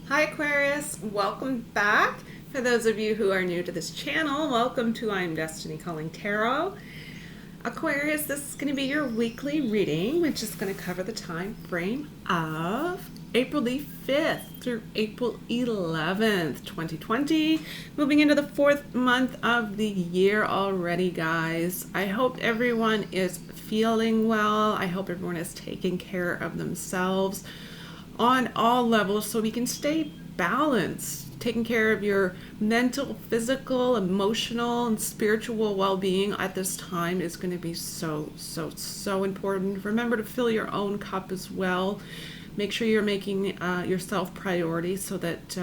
Hi Aquarius, welcome back. For those of you who are new to this channel, welcome to I'm Destiny Calling Tarot. Aquarius, this is going to be your weekly reading, which is going to cover the time frame of April the 5th through April 11th, 2020. Moving into the 4th month of the year already, guys. I hope everyone is feeling well. I hope everyone is taking care of themselves on all levels so we can stay balanced. Taking care of your mental, physical, emotional, and spiritual well-being at this time is going to be so important. Remember to fill your own cup as well. Make sure you're making yourself priority so that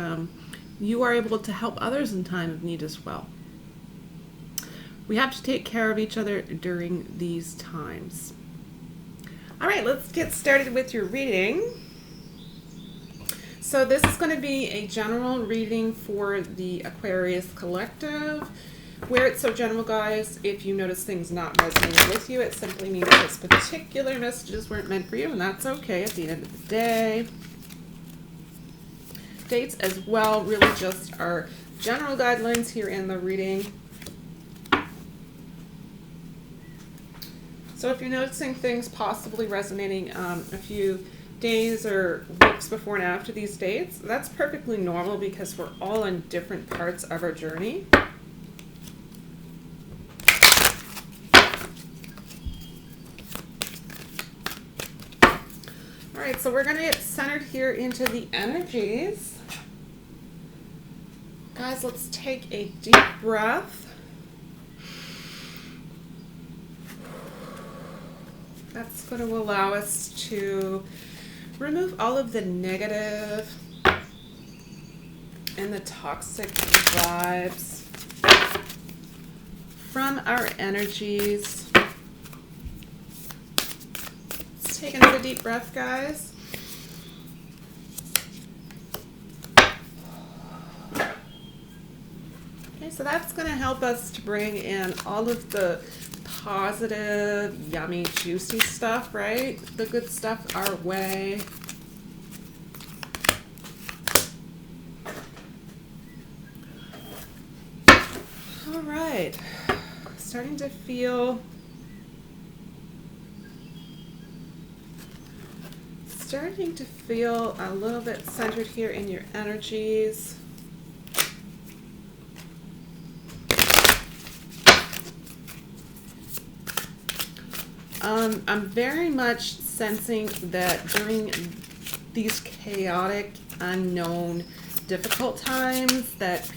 you are able to help others in time of need as well. We have to take care of each other during these times. All right, let's get started with your reading. So this is going to be a general reading for the Aquarius collective. Where it's so general, guys, if you notice things not resonating with you, it simply means this particular messages weren't meant for you, and that's okay at the end of the day. Dates as well really just are general guidelines here in the reading. So if you're noticing things possibly resonating a few days or weeks before and after these dates, that's perfectly normal because we're all on different parts of our journey. All right, so we're going to get centered here into the energies. Guys, let's take a deep breath. That's going to allow us to remove all of the negative and the toxic vibes from our energies. Let's take another deep breath, guys. Okay, so that's going to help us to bring in all of the positive, yummy, juicy stuff, right? The good stuff our way. All right. Starting to feel a little bit centered here in your energies. I'm very much sensing that during these chaotic, unknown, difficult times that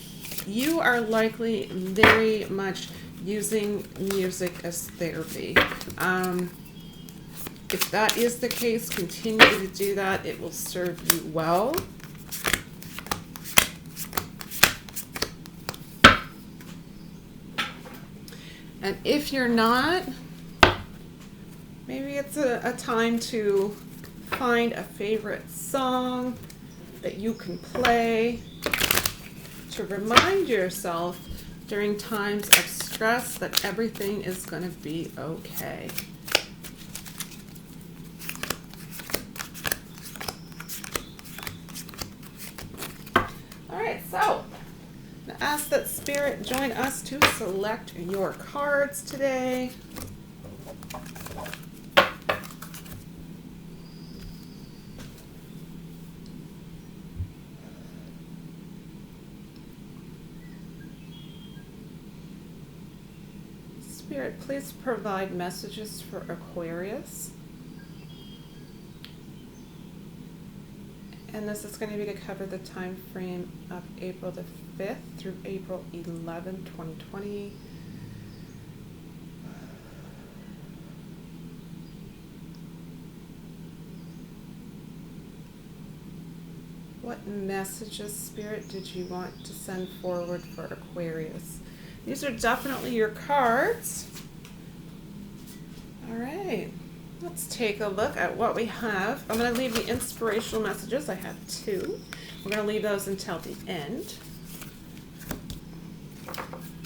you are likely very much using music as therapy. If that is the case, continue to do that. It will serve you well. And if you're not, maybe it's a time to find a favorite song that you can play to remind yourself during times of stress that everything is going to be okay. All right, so I'm going to ask that Spirit join us to select your cards today. Spirit, please provide messages for Aquarius. And this is going to be to cover the time frame of April the 5th through April 11th, 2020. What messages, Spirit, did you want to send forward for Aquarius? These are definitely your cards. All right, let's take a look at what we have. I'm going to leave the inspirational messages. I have two. We're going to leave those until the end.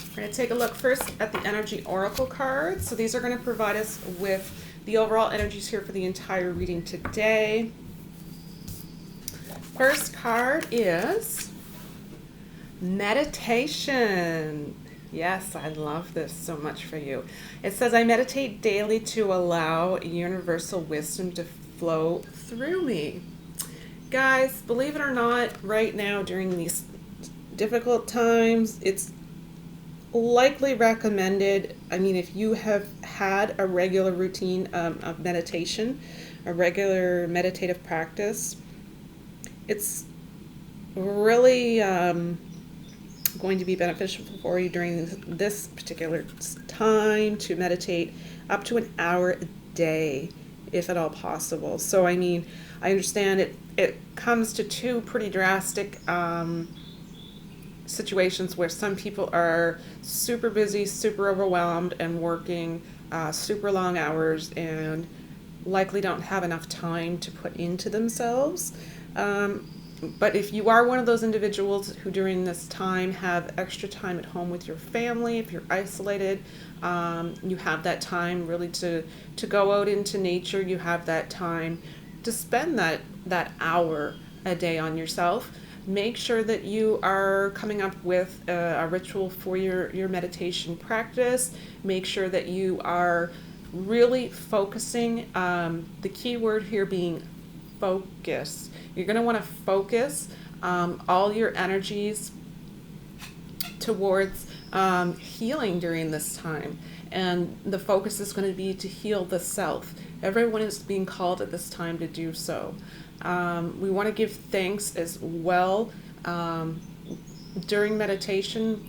We're going to take a look first at the energy oracle cards. So these are going to provide us with the overall energies here for the entire reading today. First card is meditation. Yes, I love this so much for you. It says, I meditate daily to allow universal wisdom to flow through me. Guys, believe it or not, right now during these difficult times, it's likely recommended. I mean, if you have had a regular routine of meditation, a regular meditative practice, it's really going to be beneficial for you during this particular time to meditate up to an hour a day, if at all possible. So, I mean, I understand it comes to two pretty drastic situations where some people are super busy, super overwhelmed, and working super long hours and likely don't have enough time to put into themselves. But if you are one of those individuals who during this time have extra time at home with your family, if you're isolated, you have that time really to go out into nature, you have that time to spend that hour a day on yourself. Make sure that you are coming up with a ritual for your meditation practice. Make sure that you are really focusing, the key word here being focus. You're going to want to focus all your energies towards healing during this time. And the focus is going to be to heal the self. Everyone is being called at this time to do so. We want to give thanks as well during meditation,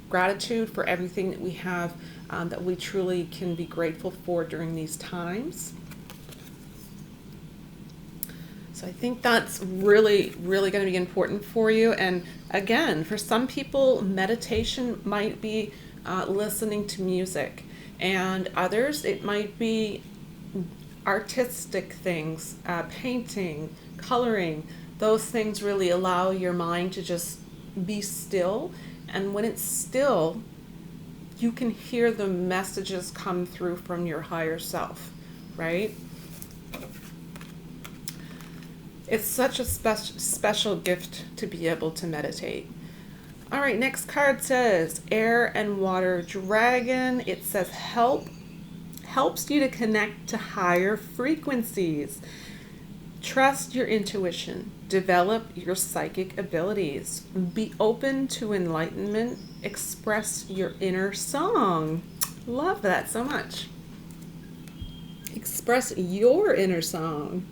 gratitude for everything that we have that we truly can be grateful for during these times. So I think that's really, really going to be important for you. And again, for some people, meditation might be listening to music, and others, it might be artistic things, painting, coloring. Those things really allow your mind to just be still. And when it's still, you can hear the messages come through from your higher self, right? It's such a special gift to be able to meditate. All right, next card says Air and Water Dragon. It says helps you to connect to higher frequencies. Trust your intuition. Develop your psychic abilities. Be open to enlightenment. Express your inner song. Love that so much. Express your inner song.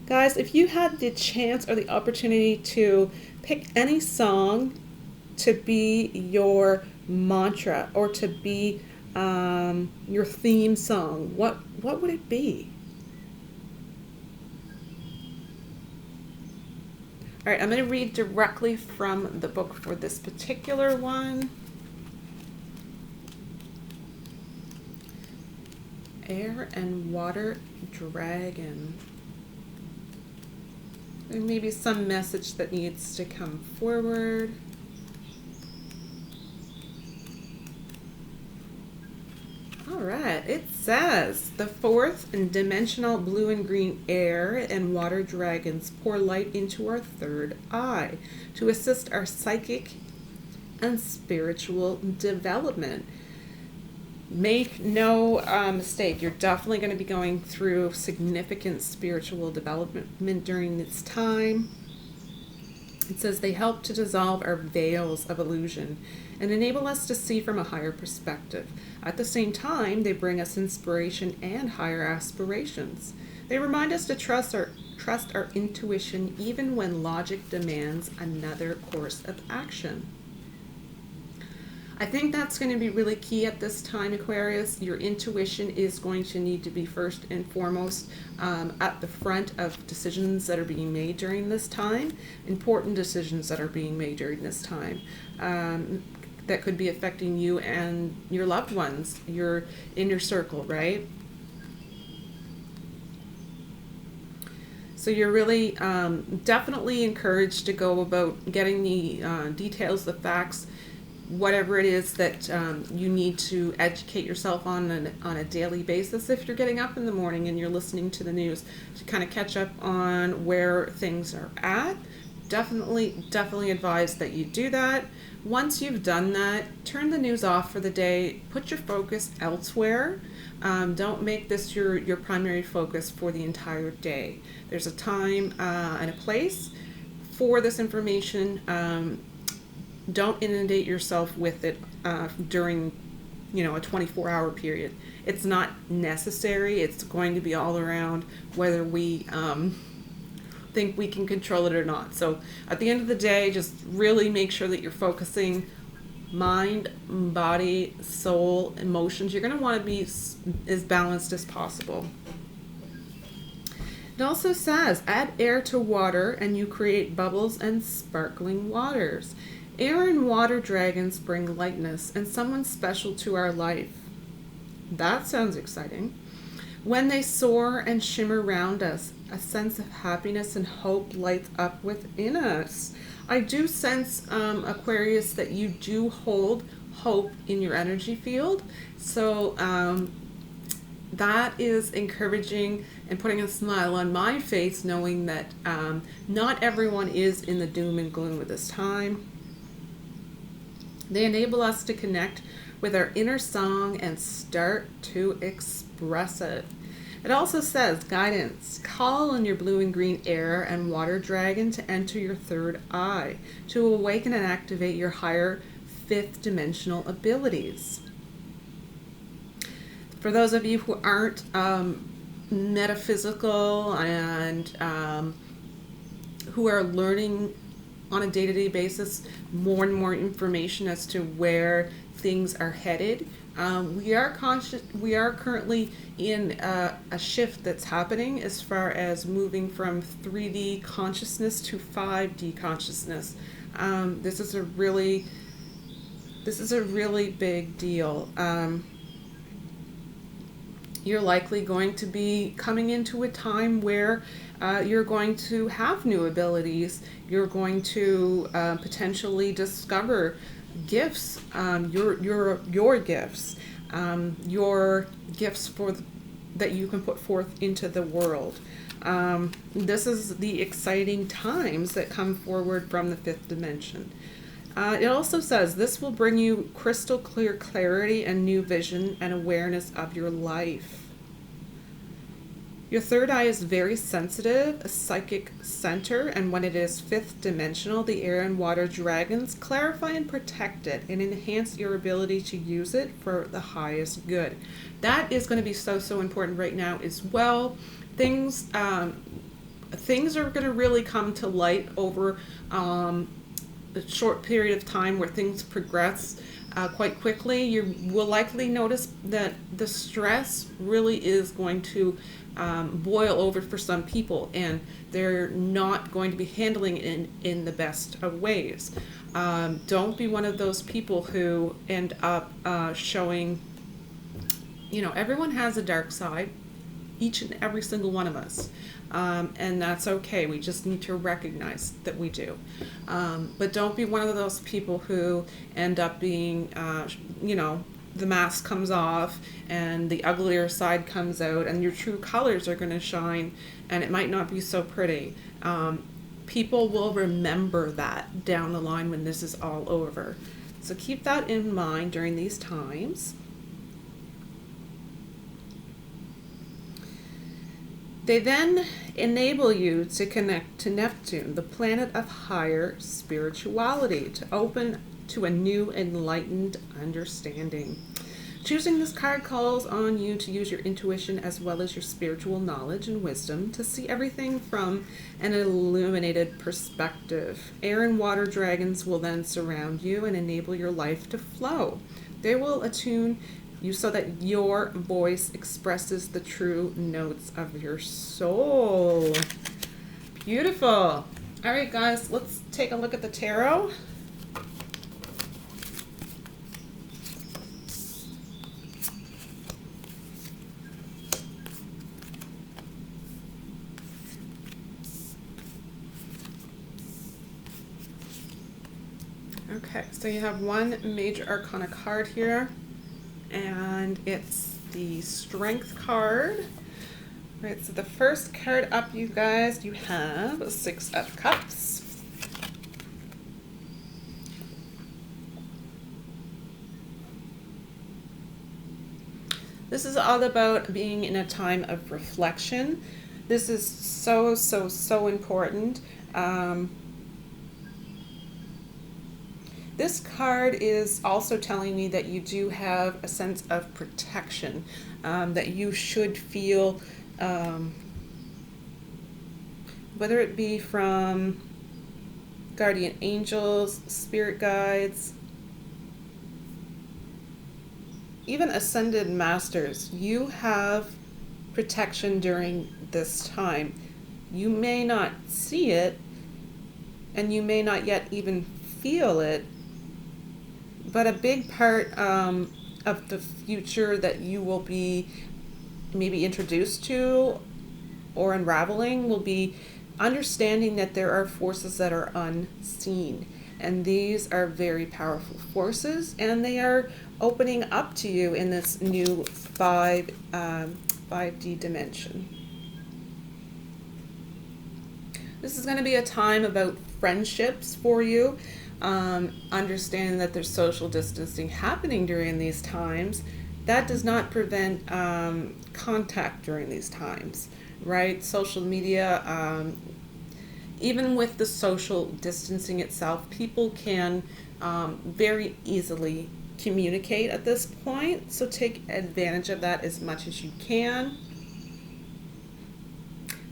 Guys, if you had the chance or the opportunity to pick any song to be your mantra or to be your theme song, what would it be? All right, I'm going to read directly from the book for this particular one. Air and Water Dragon. There may be some message that needs to come forward. All right, it says, the fourth dimensional blue and green air and water dragons pour light into our third eye to assist our psychic and spiritual development. Make no mistake, you're definitely going to be going through significant spiritual development during this time. It says they help to dissolve our veils of illusion and enable us to see from a higher perspective. At the same time, they bring us inspiration and higher aspirations. They remind us to trust our intuition even when logic demands another course of action. I think that's going to be really key at this time, Aquarius. Your intuition is going to need to be first and foremost at the front of decisions that are being made during this time, important decisions that are being made during this time that could be affecting you and your loved ones, your inner circle, right? So you're really definitely encouraged to go about getting the details, the facts, whatever it is that you need to educate yourself on a daily basis. If you're getting up in the morning and you're listening to the news to kind of catch up on where things are at, definitely advise that you do that. Once you've done that, turn the news off for the day. Put your focus elsewhere. Don't make this your primary focus for the entire day. There's a time and a place for this information. Don't inundate yourself with it during, a 24-hour period. It's not necessary. It's going to be all around whether we think we can control it or not. So at the end of the day, just really make sure that you're focusing mind, body, soul, emotions. You're going to want to be as balanced as possible. It also says, add air to water and you create bubbles and sparkling waters. Air and water dragons bring lightness and someone special to our life. That sounds exciting. When they soar and shimmer around us, a sense of happiness and hope lights up within us. I do sense, Aquarius, that you do hold hope in your energy field. So that is encouraging and putting a smile on my face, knowing that not everyone is in the doom and gloom at this time. They enable us to connect with our inner song and start to express it. It also says, guidance, call on your blue and green air and water dragon to enter your third eye, to awaken and activate your higher fifth dimensional abilities. For those of you who aren't metaphysical and who are learning on a day-to-day basis more and more information as to where things are headed, we are currently in a shift that's happening as far as moving from 3D consciousness to 5D consciousness. This is a really big deal. You're likely going to be coming into a time where you're going to have new abilities. You're going to potentially discover gifts, your gifts, your gifts that you can put forth into the world. This is the exciting times that come forward from the fifth dimension. It also says this will bring you crystal clear clarity and new vision and awareness of your life. Your third eye is very sensitive, a psychic center, and when it is fifth dimensional, the air and water dragons clarify and protect it and enhance your ability to use it for the highest good. That is going to be so important right now as well. Things are going to really come to light over a short period of time where things progress quite quickly. You will likely notice that the stress really is going to boil over for some people, and they're not going to be handling it in the best of ways. Don't be one of those people who end up showing, everyone has a dark side, each and every single one of us. And that's okay. We just need to recognize that we do. But don't be one of those people who end up being, the mask comes off and the uglier side comes out and your true colors are going to shine and it might not be so pretty. People will remember that down the line when this is all over. So keep that in mind during these times. They then enable you to connect to Neptune, the planet of higher spirituality, to open to a new enlightened understanding. Choosing this card calls on you to use your intuition as well as your spiritual knowledge and wisdom to see everything from an illuminated perspective. Air and water dragons will then surround you and enable your life to flow. They will attune you so that your voice expresses the true notes of your soul. Beautiful. All right, guys, let's take a look at the tarot. Okay, so you have one major arcana card here, and it's the Strength card. Right, so the first card up, you guys, you have a Six of Cups. This is all about being in a time of reflection. This is so important. This card is also telling me that you do have a sense of protection, that you should feel, whether it be from guardian angels, spirit guides, even ascended masters. You have protection during this time. You may not see it, and you may not yet even feel it, but a big part of the future that you will be maybe introduced to or unraveling will be understanding that there are forces that are unseen. And these are very powerful forces, and they are opening up to you in this new 5D dimension. This is going to be a time about friendships for you. Understanding that there's social distancing happening during these times. That does not prevent contact during these times, right? Social media, even with the social distancing itself, people can very easily communicate at this point. So take advantage of that as much as you can.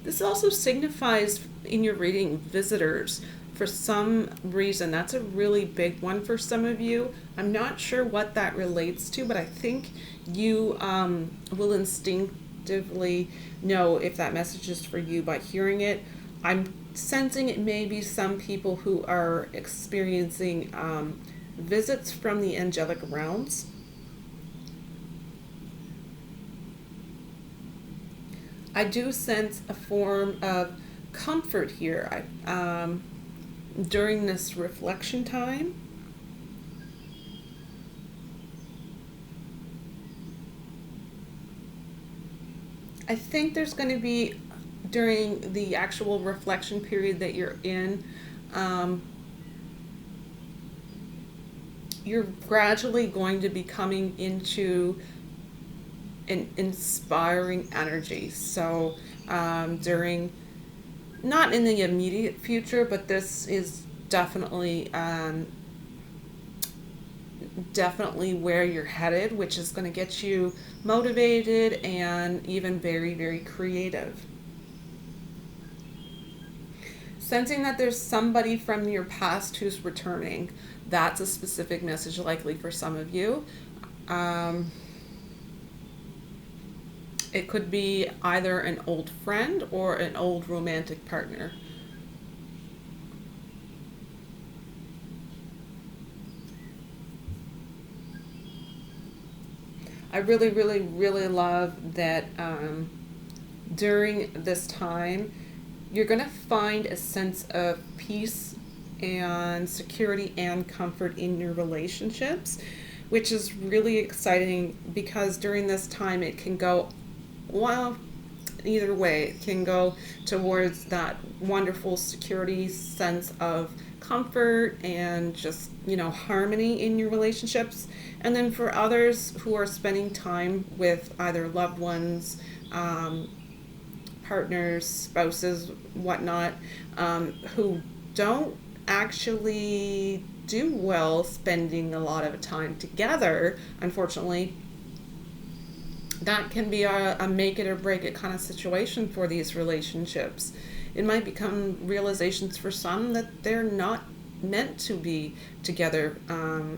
This also signifies in your reading visitors. For some reason, that's a really big one for some of you. I'm not sure what that relates to, but I think you will instinctively know if that message is for you by hearing it. I'm sensing it may be some people who are experiencing visits from the angelic realms. I do sense a form of comfort here during this reflection time. I think there's going to be, during the actual reflection period that you're in, you're gradually going to be coming into an inspiring energy. So during, not in the immediate future, but this is definitely where you're headed, which is going to get you motivated and even very, very creative. Sensing that there's somebody from your past who's returning. That's a specific message likely for some of you. It could be either an old friend or an old romantic partner. I really, really, really love that during this time, you're going to find a sense of peace and security and comfort in your relationships, which is really exciting because during this time it can go, well, either way. It can go towards that wonderful security, sense of comfort, and just, harmony in your relationships. And then for others who are spending time with either loved ones, partners, spouses, whatnot, who don't actually do well spending a lot of time together, unfortunately, that can be a make it or break it kind of situation for these relationships. It might become realizations for some that they're not meant to be together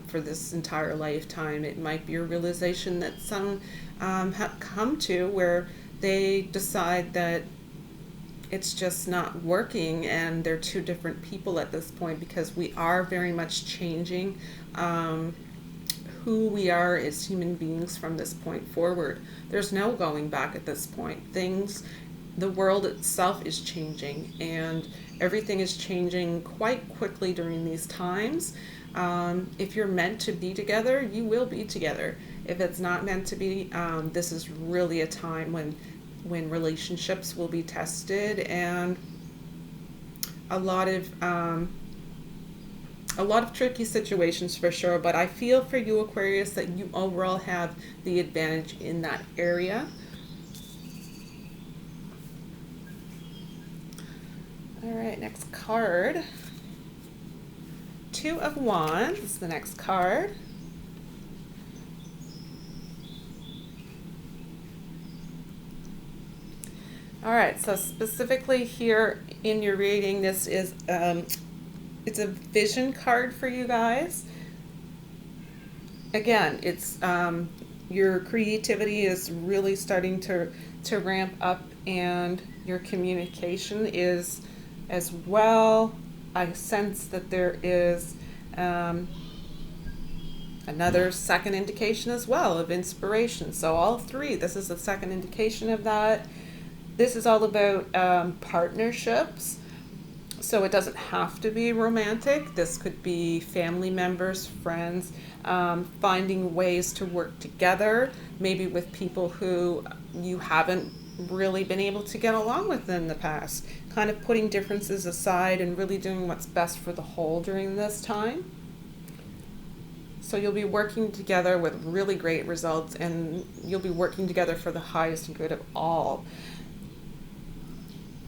for this entire lifetime. It might be a realization that some have come to where they decide that it's just not working and they're two different people at this point, because we are very much changing who we are as human beings from this point forward. There's no going back at this point. The world itself is changing, and everything is changing quite quickly during these times. If you're meant to be together, you will be together. If it's not meant to be, this is really a time when relationships will be tested, and a lot of tricky situations for sure. But I feel for you, Aquarius, that you overall have the advantage in that area. All right, next card. Two of Wands is the next card. All right, so specifically here in your reading, this is it's a vision card for you guys. Again, it's your creativity is really starting to ramp up, and your communication is as well. I sense that there is another second indication as well of inspiration. So all three, this is the second indication of that. This is all about partnerships. So it doesn't have to be romantic. This could be family members, friends, finding ways to work together, maybe with people who you haven't really been able to get along with in the past. Kind of putting differences aside and really doing what's best for the whole during this time. So you'll be working together with really great results, and you'll be working together for the highest good of all.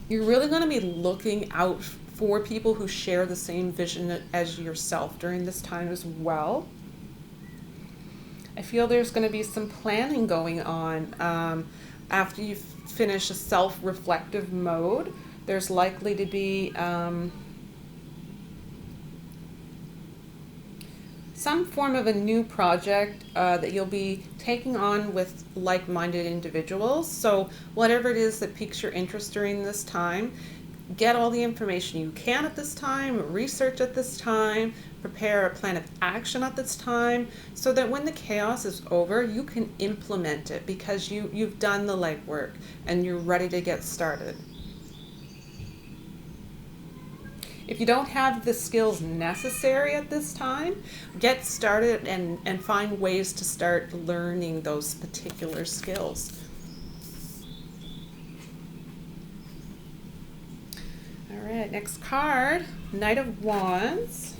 You're really going to be looking out for people who share the same vision as yourself during this time as well. I feel there's going to be some planning going on after you finish a self-reflective mode. There's likely to be some form of a new project that you'll be taking on with like-minded individuals. So whatever it is that piques your interest during this time, get all the information you can at this time, research at this time, prepare a plan of action at this time, so that when the chaos is over, you can implement it because you've done the legwork and you're ready to get started. If you don't have the skills necessary at this time, get started and find ways to start learning those particular skills. All right, next card, Knight of Wands.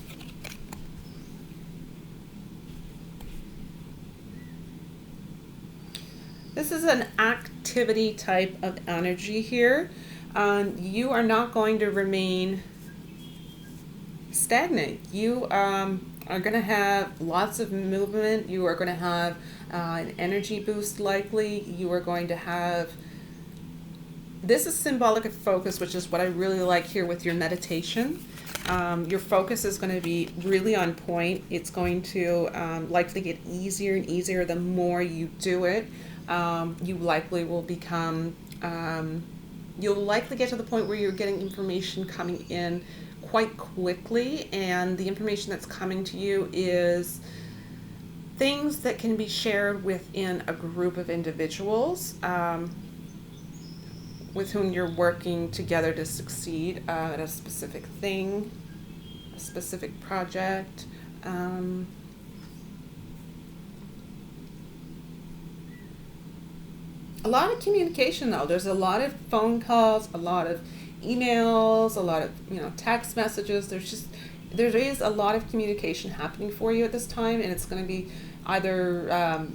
This is an activity type of energy here. You are not going to remain stagnant. You are going to have lots of movement. You are going to have an energy boost likely. You are going to have, this is symbolic of focus, which is what I really like here with your meditation. Your focus is going to be really on point. It's going to likely get easier and easier the more you do it. You likely will become, you'll likely get to the point where you're getting information coming in quite quickly, and the information that's coming to you is things that can be shared within a group of individuals with whom you're working together to succeed at a specific thing, a specific project. A lot of communication though. There's a lot of phone calls, a lot of emails, a lot of text messages. There is a lot of communication happening for you at this time, and it's going to be either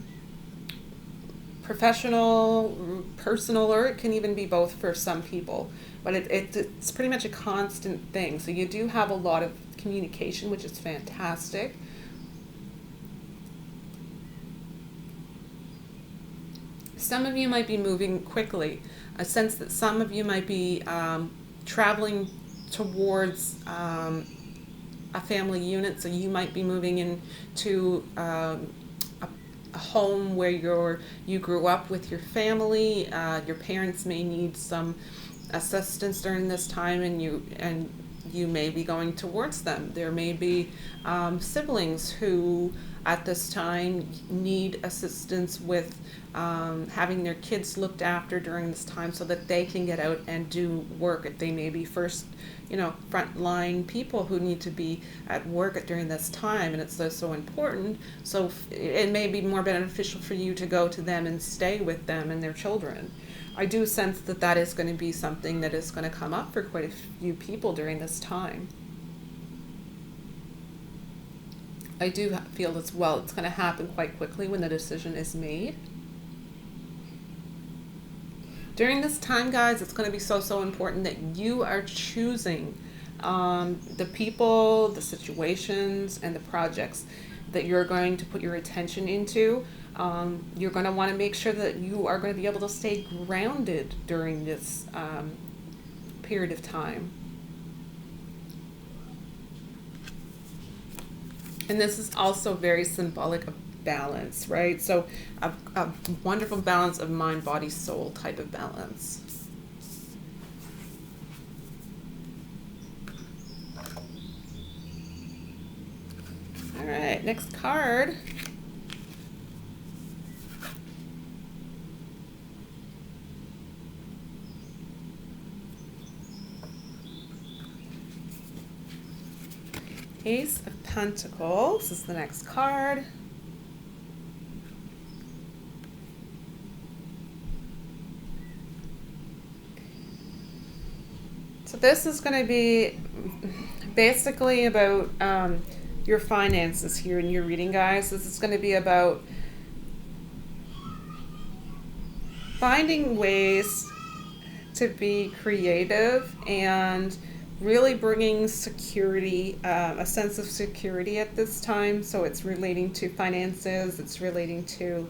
professional, personal, or it can even be both for some people. But it's pretty much a constant thing. So you do have a lot of communication, which is fantastic. Some of you might be moving quickly. I sense that some of you might be traveling towards a family unit, so you might be moving into a home where you grew up with your family. Your parents may need some assistance during this time, and you may be going towards them. There may be siblings who at this time need assistance with having their kids looked after during this time so that they can get out and do work if they may be first, frontline people who need to be at work during this time, and it's so important. So it may be more beneficial for you to go to them and stay with them and their children. I do sense that that is going to be something that is going to come up for quite a few people during this time. I do feel as well it's going to happen quite quickly when the decision is made. During this time, guys, it's going to be so important that you are choosing the people, the situations, and the projects that you're going to put your attention into. You're going to want to make sure that you are going to be able to stay grounded during this period of time. And this is also very symbolic of balance, right? So a wonderful balance of mind, body, soul type of balance. All right, next card. Ace of Pentacles is the next card. So this is going to be basically about your finances here in your reading, guys. This is going to be about finding ways to be creative and really bringing security, a sense of security at this time. So it's relating to finances, it's relating to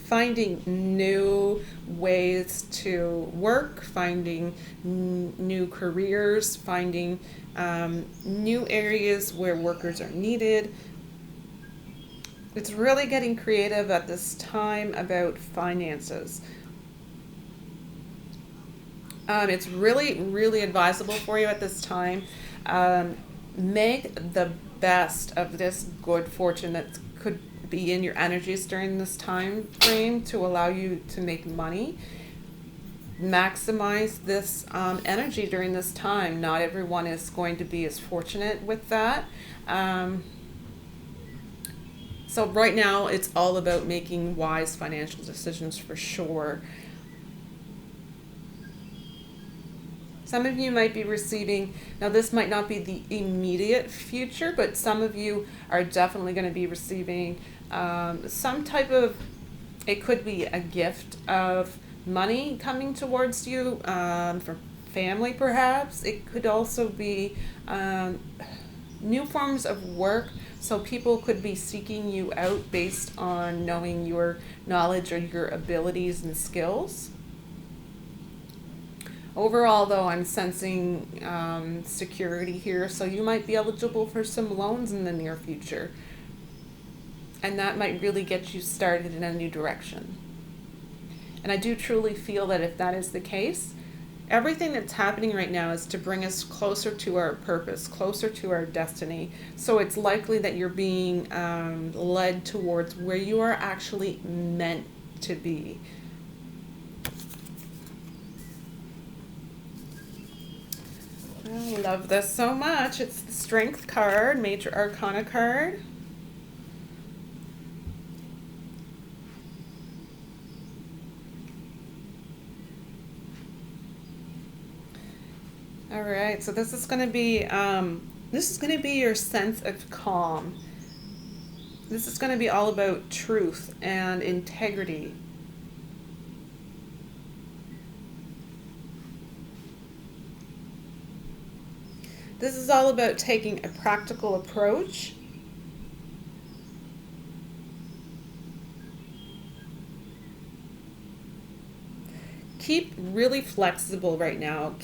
finding new ways to work, finding new careers, finding new areas where workers are needed. It's really getting creative at this time about finances. It's really advisable for you at this time. Make the best of this good fortune that could be in your energies during this time frame to allow you to make money. Maximize this energy during this time. Not everyone is going to be as fortunate with that. So right now it's all about making wise financial decisions for sure. Some of you might be receiving, now this might not be the immediate future, but some of you are definitely going to be receiving some type of, it could be a gift of money coming towards you from family perhaps. It could also be new forms of work. So people could be seeking you out based on knowing your knowledge or your abilities and skills. Overall, though, I'm sensing security here, so you might be eligible for some loans in the near future. And that might really get you started in a new direction. And I do truly feel that if that is the case, everything that's happening right now is to bring us closer to our purpose, closer to our destiny. So it's likely that you're being led towards where you are actually meant to be. I love this so much. It's the Strength card, Major Arcana card. All right, so this is going to be your sense of calm. This is going to be all about truth and integrity. This is all about taking a practical approach. Keep really flexible right now.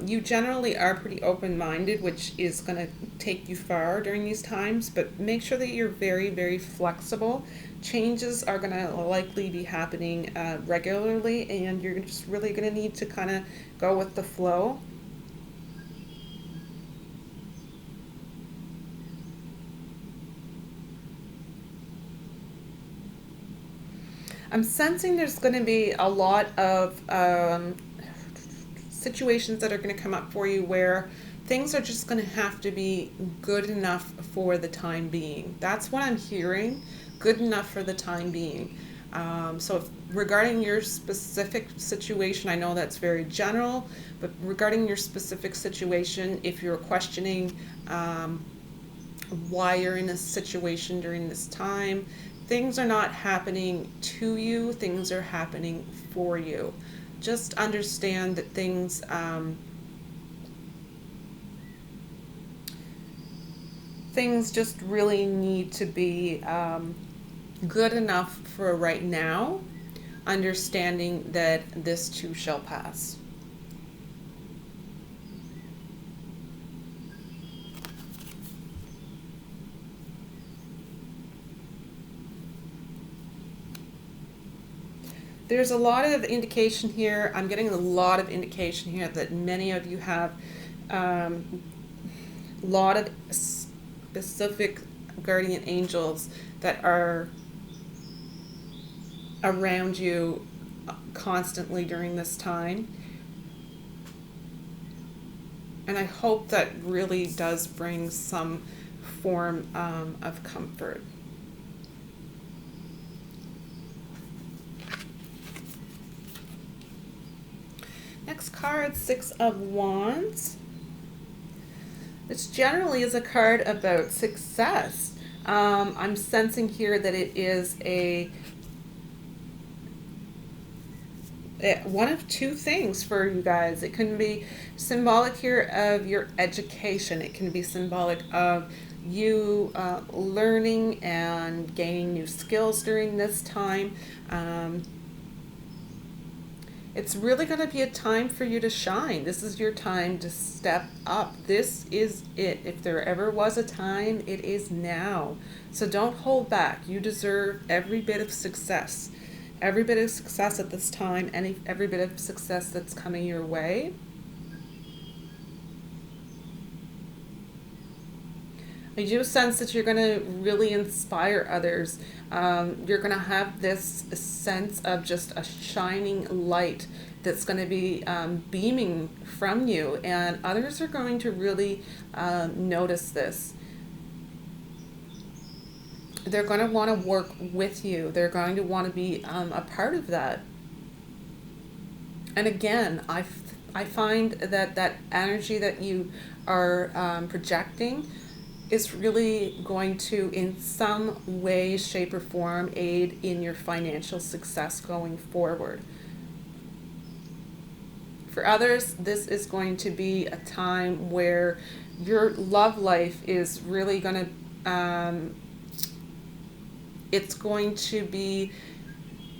You generally are pretty open-minded, which is going to take you far during these times, but make sure that you're very flexible. Changes are going to likely be happening regularly, and you're just really going to need to kind of go with the flow. I'm sensing there's going to be a lot of situations that are going to come up for you where things are just going to have to be good enough for the time being. That's what I'm hearing. Good enough for the time being. So regarding your specific situation, I know that's very general, but regarding your specific situation, if you're questioning why you're in a situation during this time, things are not happening to you, things are happening for you. Just understand that things just really need to be good enough for right now, understanding that this too shall pass. There's a lot of indication here. I'm getting a lot of indication here that many of you have a lot of specific guardian angels that are around you constantly during this time. And I hope that really does bring some form of comfort. Next card, Six of Wands. This generally is a card about success. I'm sensing here that it is one of two things for you guys. It can be symbolic here of your education. It can be symbolic of you learning and gaining new skills during this time. It's really going to be a time for you to shine. This is your time to step up. This is it. If there ever was a time, it is now. So don't hold back. You deserve every bit of success. Every bit of success at this time, and every bit of success that's coming your way. I do sense that you're going to really inspire others. You're going to have this sense of just a shining light that's going to be beaming from you, and others are going to really notice this. They're going to want to work with you. They're going to want to be a part of that. And again, I find that energy that you are projecting is really going to, in some way, shape, or form, aid in your financial success going forward. For others, this is going to be a time where your love life is really going to, it's going to be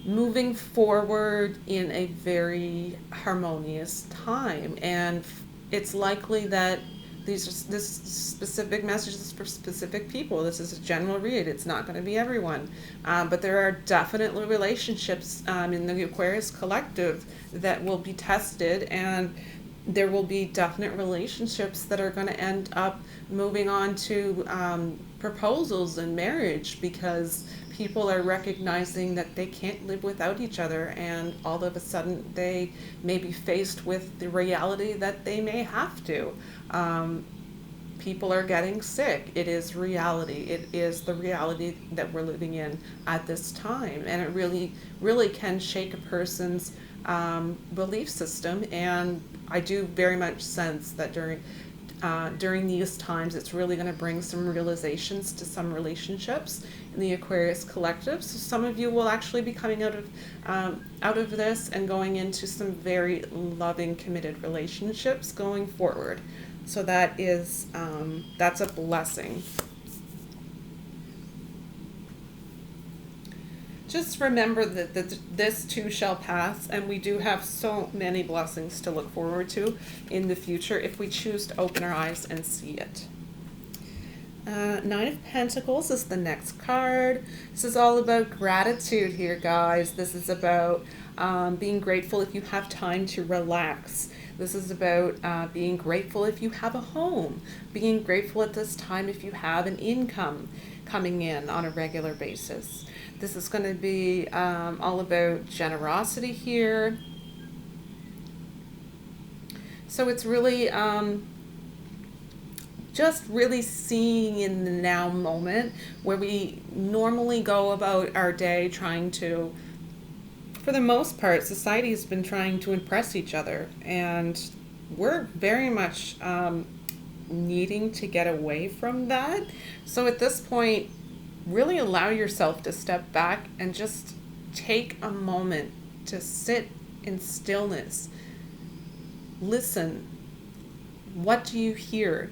moving forward in a very harmonious time. And it's likely that this specific message is for specific people. This is a general read. It's not going to be everyone. But there are definitely relationships in the Aquarius collective that will be tested, and there will be definite relationships that are going to end up moving on to proposals and marriage, because people are recognizing that they can't live without each other, and all of a sudden they may be faced with the reality that they may have to. People are getting sick. It is reality. It is the reality that we're living in at this time, and it really, really can shake a person's belief system. And I do very much sense that during these times, it's really going to bring some realizations to some relationships in the Aquarius collective. So some of you will actually be coming out of this and going into some very loving, committed relationships going forward. So that is that's a blessing. Just remember that this too shall pass, and we do have so many blessings to look forward to in the future if we choose to open our eyes and see it. Nine of Pentacles is the next card. This is all about gratitude here, guys. This is about being grateful if you have time to relax. This is about being grateful if you have a home, being grateful at this time if you have an income. coming in on a regular basis. This is going to be all about generosity here. So it's really just really seeing in the now moment, where we normally go about our day trying to, for the most part, society has been trying to impress each other, and we're very much needing to get away from that. So at this point, really allow yourself to step back and just take a moment to sit in stillness. Listen. What do you hear?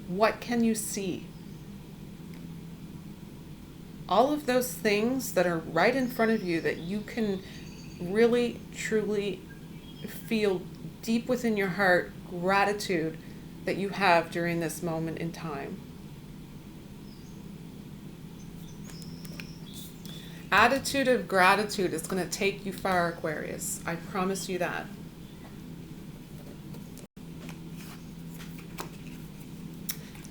What can you see? All of those things that are right in front of you that you can really, truly feel deep within your heart gratitude that you have during this moment in time. Attitude of gratitude is going to take you far, Aquarius. I promise you that.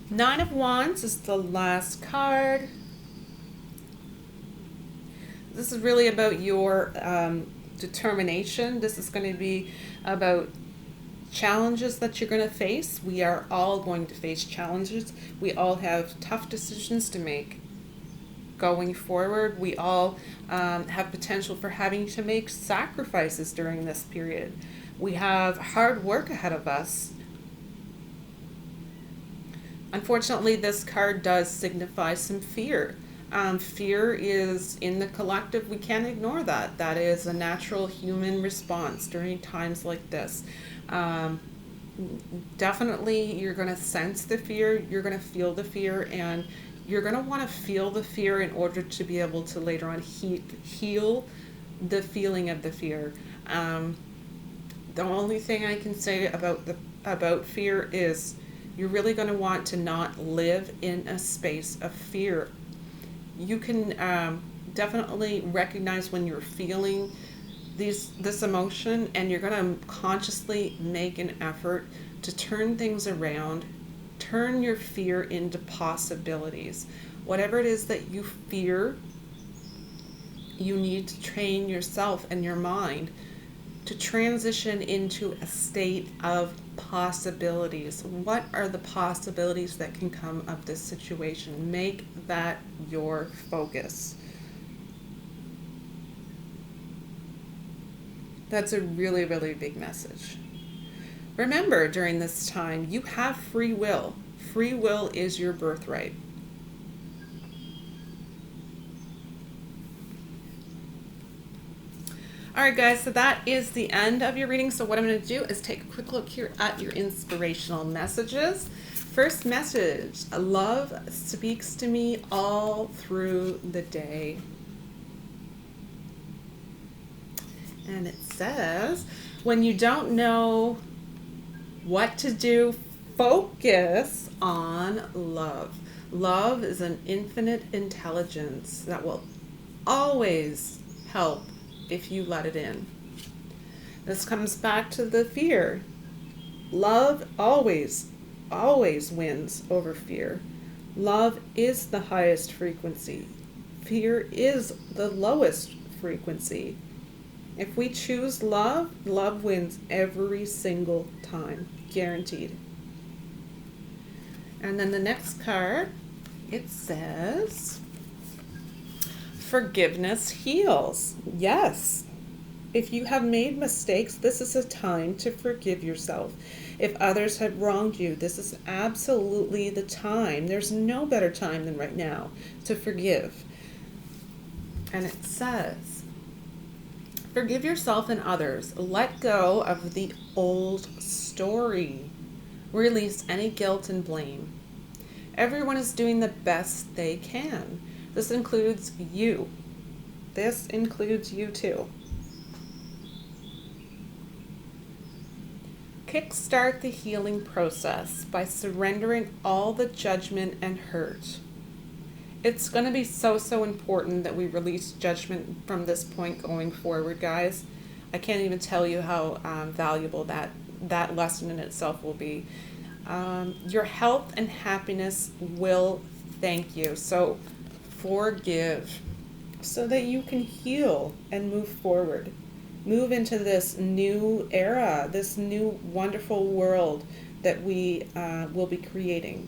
Nine of Wands is the last card. This is really about your determination. This is going to be about challenges that you're going to face. We are all going to face challenges. We all have tough decisions to make going forward. We all have potential for having to make sacrifices during this period. We have hard work ahead of us. Unfortunately, this card does signify some fear. Fear is in the collective. We can't ignore that. That is a natural human response during times like this. Definitely, you're going to sense the fear. You're going to feel the fear, and you're going to want to feel the fear in order to be able to later on heal the feeling of the fear. The only thing I can say about fear is you're really going to want to not live in a space of fear. You can definitely recognize when you're feeling this emotion, and you're going to consciously make an effort to turn things around, turn your fear into possibilities. Whatever it is that you fear, you need to train yourself and your mind to transition into a state of possibilities. What are the possibilities that can come of this situation? Make that your focus. That's a really, really big message. Remember, during this time, you have free will. Free will is your birthright. All right, guys, so that is the end of your reading. So what I'm going to do is take a quick look here at your inspirational messages. First message: love speaks to me all through the day. And it says, when you don't know what to do, focus on love. Love is an infinite intelligence that will always help if you let it in. This comes back to the fear. Love always wins over fear. Love is the highest frequency. Fear is the lowest frequency. If we choose love, love wins every single time, guaranteed. And then the next card, it says, forgiveness heals. Yes. If you have made mistakes, this is a time to forgive yourself. If others have wronged you, this is absolutely the time. There's no better time than right now to forgive. And it says, forgive yourself and others. Let go of the old story. Release any guilt and blame. Everyone is doing the best they can. This includes you. This includes you too. Kickstart the healing process by surrendering all the judgment and hurt. It's going to be so important that we release judgment from this point going forward, guys. I can't even tell you how valuable that lesson in itself will be. Your health and happiness will thank you. So forgive so that you can heal and move forward. Move into this new era, this new wonderful world that we will be creating.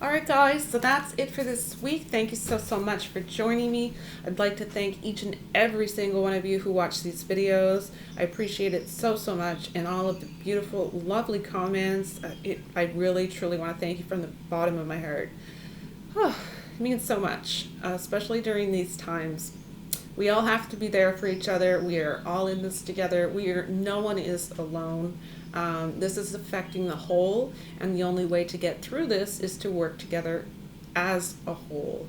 All right, guys, so that's it for this week. Thank you so much for joining me. I'd like to thank each and every single one of you who watch these videos. I appreciate it so much, and all of the beautiful, lovely comments. I really, truly want to thank you from the bottom of my heart. Oh, it means so much, especially during these times. We all have to be there for each other. We are all in this together. No one is alone. This is affecting the whole, and the only way to get through this is to work together as a whole.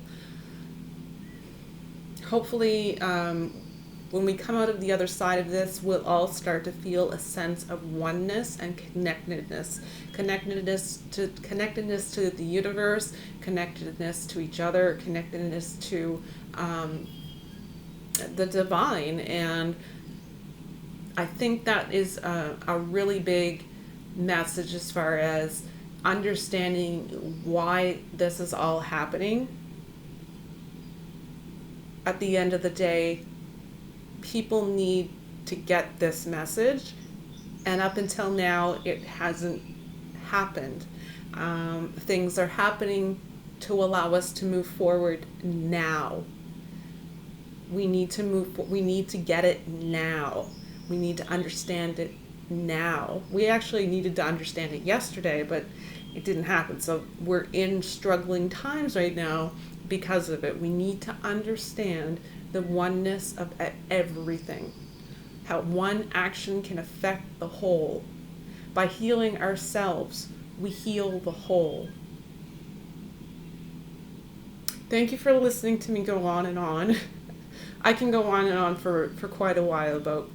Hopefully, when we come out of the other side of this, we'll all start to feel a sense of oneness and connectedness. Connectedness to the universe, connectedness to each other, connectedness to the divine. And I think that is a really big message as far as understanding why this is all happening. At the end of the day, people need to get this message, and up until now it hasn't happened. Things are happening to allow us to move forward now. We need to get it now. We need to understand it now. We actually needed to understand it yesterday, but it didn't happen. So we're in struggling times right now because of it. We need to understand the oneness of everything, how one action can affect the whole. By healing ourselves, we heal the whole. Thank you for listening to me go on and on. I can go on and on for quite a while about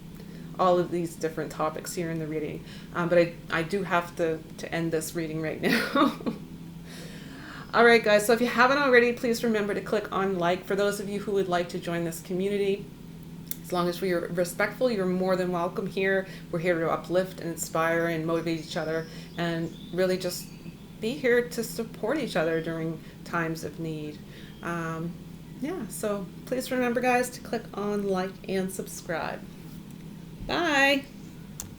all of these different topics here in the reading, but I do have to end this reading right now. All right, guys, so if you haven't already, please remember to click on like. For those of you who would like to join this community, as long as we are respectful, you're more than welcome here. We're here to uplift and inspire and motivate each other, and really just be here to support each other during times of need. Yeah, so please remember, guys, to click on like and subscribe. Bye.